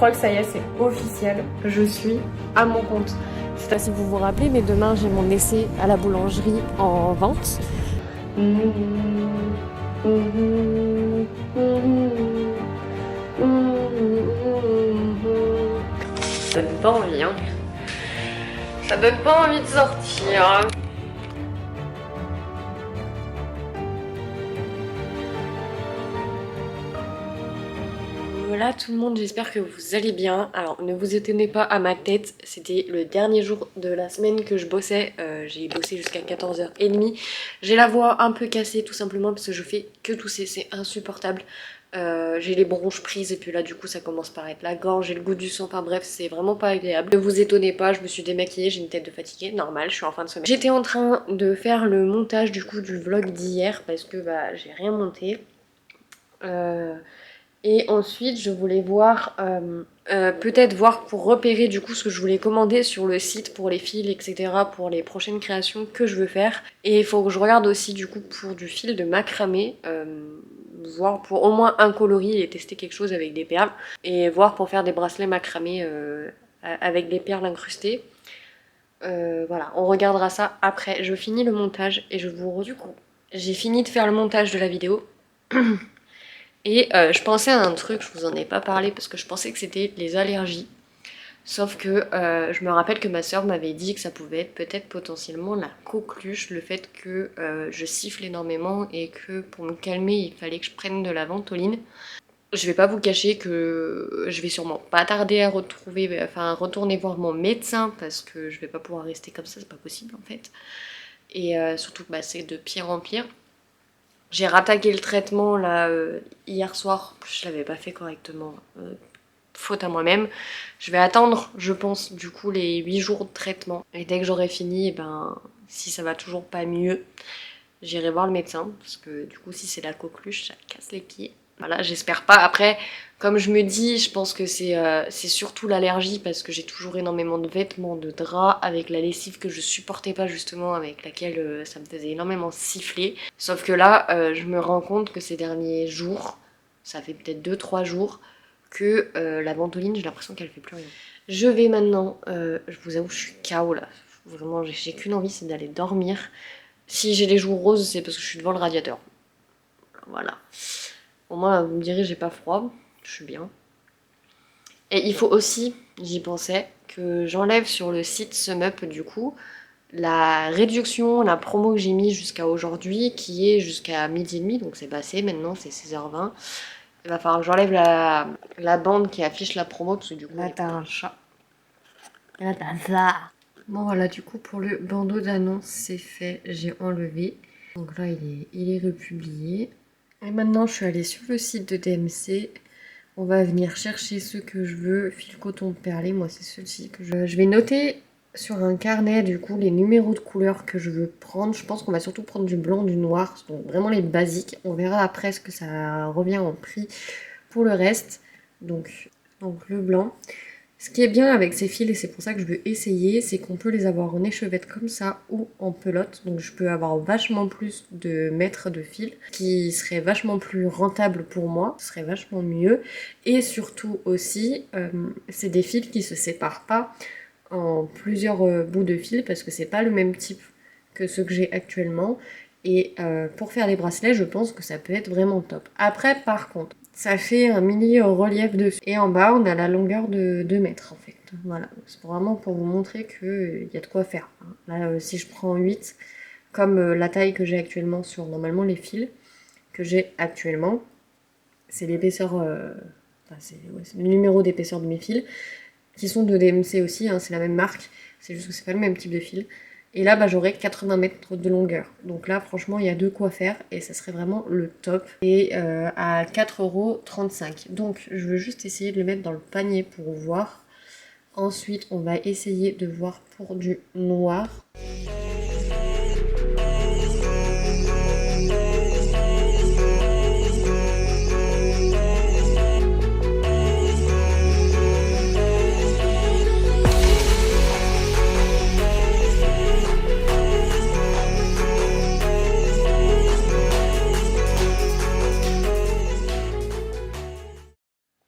crois que ça y est, c'est officiel. Je suis à mon compte. Je sais pas si vous vous rappelez, mais demain j'ai mon essai à la boulangerie en vente. Ça donne pas envie, hein. Ça donne pas envie de sortir. Voilà tout le monde, j'espère que vous allez bien. Alors ne vous étonnez pas à ma tête, c'était le dernier jour de la semaine que je bossais. J'ai bossé jusqu'à 14h30. J'ai la voix un peu cassée tout simplement parce que je fais que tousser, c'est insupportable. J'ai les bronches prises et puis là du coup ça commence par être la gorge, j'ai le goût du sang, enfin bref c'est vraiment pas agréable. Ne vous étonnez pas, je me suis démaquillée, j'ai une tête de fatiguée, normal, je suis en fin de semaine. J'étais en train de faire le montage du coup du vlog d'hier parce que bah j'ai rien monté. Et ensuite je voulais voir, peut-être voir pour repérer du coup ce que je voulais commander sur le site pour les fils etc, pour les prochaines créations que je veux faire. Et il faut que je regarde aussi du coup pour du fil de macramé, voir pour au moins un coloris et tester quelque chose avec des perles. Et voir pour faire des bracelets macramés avec des perles incrustées. Voilà, on regardera ça après. Je finis le montage et je vous redis coup. J'ai fini de faire le montage de la vidéo. Et je pensais à un truc, je vous en ai pas parlé parce que je pensais que c'était les allergies. Sauf que je me rappelle que ma soeur m'avait dit que ça pouvait être peut-être potentiellement la coqueluche, le fait que je siffle énormément et que pour me calmer il fallait que je prenne de la ventoline. Je vais pas vous cacher que je vais sûrement pas tarder à retourner voir mon médecin parce que je vais pas pouvoir rester comme ça, c'est pas possible en fait. Et surtout que bah, c'est de pire en pire. J'ai rattaqué le traitement là hier soir, je l'avais pas fait correctement, faute à moi-même. Je vais attendre, je pense, du coup les 8 jours de traitement. Et dès que j'aurai fini, et ben, si ça va toujours pas mieux, j'irai voir le médecin. Parce que du coup si c'est la coqueluche, ça casse les pieds. Voilà, j'espère pas. Après, comme je me dis, je pense que c'est surtout l'allergie parce que j'ai toujours énormément de vêtements, de draps, avec la lessive que je supportais pas justement, avec laquelle ça me faisait énormément siffler. Sauf que là, je me rends compte que ces derniers jours, ça fait peut-être 2-3 jours, que la ventoline, j'ai l'impression qu'elle fait plus rien. Je vais maintenant, je vous avoue, je suis KO là. Vraiment, j'ai qu'une envie, c'est d'aller dormir. Si j'ai les joues roses, c'est parce que je suis devant le radiateur. Voilà. Au moins, vous me direz, j'ai pas froid, je suis bien. Et il faut aussi, j'y pensais, que j'enlève sur le site SumUp du coup la réduction, la promo que j'ai mis jusqu'à aujourd'hui, qui est jusqu'à 12h30, donc c'est passé, maintenant c'est 16h20. Il va falloir que j'enlève la bande qui affiche la promo, parce que du coup... Là t'as un chat. Là t'as ça. Bon voilà, du coup pour le bandeau d'annonce, c'est fait, j'ai enlevé. Donc là il est republié. Et maintenant je suis allée sur le site de DMC. On va venir chercher ce que je veux. Fil coton perlé, moi c'est celui-ci que je vais noter sur un carnet du coup les numéros de couleurs que je veux prendre. Je pense qu'on va surtout prendre du blanc, du noir, donc vraiment les basiques. On verra après ce que ça revient en prix pour le reste. Donc le blanc. Ce qui est bien avec ces fils, et c'est pour ça que je veux essayer, c'est qu'on peut les avoir en échevette comme ça ou en pelote. Donc je peux avoir vachement plus de mètres de fil, qui serait vachement plus rentable pour moi, ce serait vachement mieux. Et surtout aussi, c'est des fils qui se séparent pas en plusieurs bouts de fil, parce que c'est pas le même type que ceux que j'ai actuellement. Et pour faire les bracelets, je pense que ça peut être vraiment top. Après, par contre, ça fait un mini relief dessus. Et en bas, on a la longueur de 2 mètres en fait. Voilà, c'est vraiment pour vous montrer qu'il y a de quoi faire. Là, si je prends 8, comme la taille que j'ai actuellement sur normalement les fils que j'ai actuellement, c'est l'épaisseur, c'est le numéro d'épaisseur de mes fils, qui sont de DMC aussi, hein, c'est la même marque, c'est juste que c'est pas le même type de fil. Et là, bah, j'aurai 80 mètres de longueur. Donc là, franchement, il y a de quoi faire et ça serait vraiment le top. Et à 4,35 €. Donc, je veux juste essayer de le mettre dans le panier pour voir. Ensuite, on va essayer de voir pour du noir.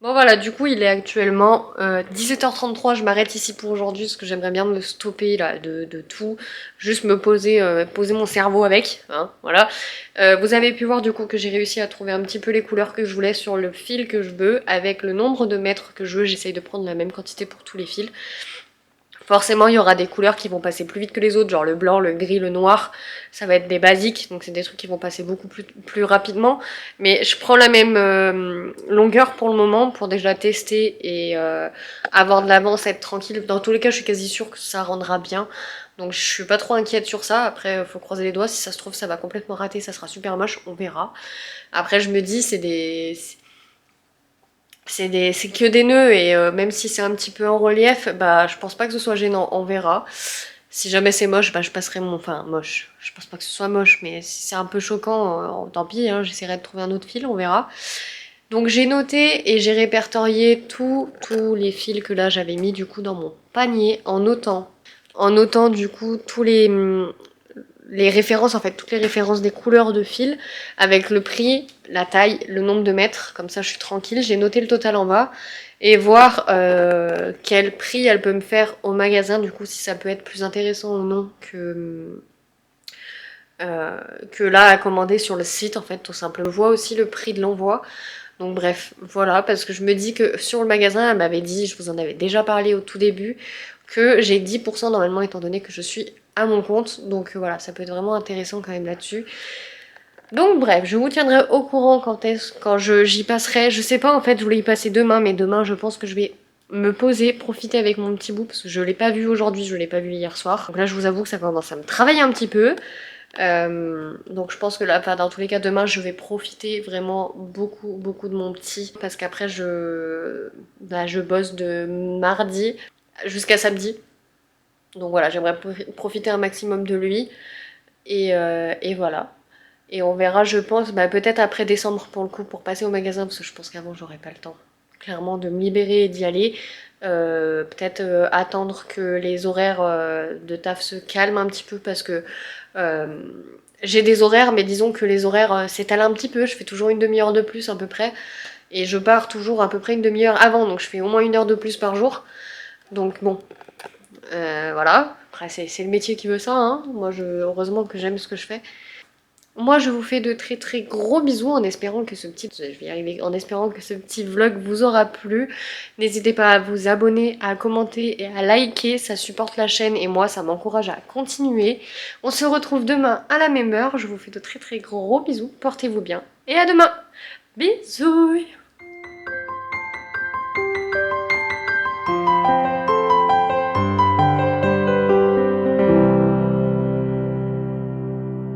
Bon voilà, du coup il est actuellement 17h33, je m'arrête ici pour aujourd'hui parce que j'aimerais bien me stopper là de tout, juste me poser, poser mon cerveau avec, hein, voilà. Vous avez pu voir du coup que j'ai réussi à trouver un petit peu les couleurs que je voulais sur le fil que je veux, avec le nombre de mètres que je veux, j'essaye de prendre la même quantité pour tous les fils. Forcément, il y aura des couleurs qui vont passer plus vite que les autres, genre le blanc, le gris, le noir, ça va être des basiques, donc c'est des trucs qui vont passer beaucoup plus rapidement. Mais je prends la même longueur pour le moment, pour déjà tester et avoir de l'avance, être tranquille. Dans tous les cas, je suis quasi sûre que ça rendra bien. Donc je suis pas trop inquiète sur ça, après faut croiser les doigts, si ça se trouve ça va complètement rater, ça sera super moche, on verra. Après je me dis, c'est que des nœuds et même si c'est un petit peu en relief, bah je pense pas que ce soit gênant, on verra. Si jamais c'est moche, bah je passerai mon... Enfin moche, je pense pas que ce soit moche, mais si c'est un peu choquant, tant pis, hein, j'essaierai de trouver un autre fil, on verra. Donc j'ai noté et j'ai répertorié tous les fils que là j'avais mis du coup dans mon panier en notant. En notant du coup tous les références, en fait, toutes les références des couleurs de fil, avec le prix, la taille, le nombre de mètres, comme ça je suis tranquille, j'ai noté le total en bas, et voir quel prix elle peut me faire au magasin, du coup si ça peut être plus intéressant ou non que là à commander sur le site, en fait, tout simplement. Je vois aussi le prix de l'envoi, donc bref, voilà, parce que je me dis que sur le magasin, elle m'avait dit, je vous en avais déjà parlé au tout début, que j'ai 10% normalement étant donné que je suis à mon compte. Donc voilà, ça peut être vraiment intéressant quand même là-dessus. Donc bref, je vous tiendrai au courant quand j'y passerai. Je sais pas en fait, je voulais y passer demain, mais demain je pense que je vais me poser, profiter avec mon petit bout, parce que je l'ai pas vu aujourd'hui, je l'ai pas vu hier soir. Donc là je vous avoue que ça commence à me travailler un petit peu. Donc je pense que là, enfin, dans tous les cas, demain je vais profiter vraiment beaucoup de mon petit, parce qu'après je bosse de mardi jusqu'à samedi. Donc voilà, j'aimerais profiter un maximum de lui. Et voilà. Et on verra, je pense, bah, peut-être après décembre pour le coup, pour passer au magasin, parce que je pense qu'avant j'aurais pas le temps, clairement, de me libérer et d'y aller. Peut-être attendre que les horaires de taf se calment un petit peu, parce que j'ai des horaires, mais disons que les horaires s'étalent un petit peu. Je fais toujours une demi-heure de plus à peu près. Et je pars toujours à peu près une demi-heure avant, donc je fais au moins une heure de plus par jour. Donc bon, voilà. Après, c'est le métier qui veut ça, hein. Moi, heureusement que j'aime ce que je fais. Moi, je vous fais de très gros bisous en espérant que je vais y arriver, en espérant que ce petit vlog vous aura plu. N'hésitez pas à vous abonner, à commenter et à liker, ça supporte la chaîne et moi, ça m'encourage à continuer. On se retrouve demain à la même heure. Je vous fais de très gros bisous. Portez-vous bien et à demain. Bisous.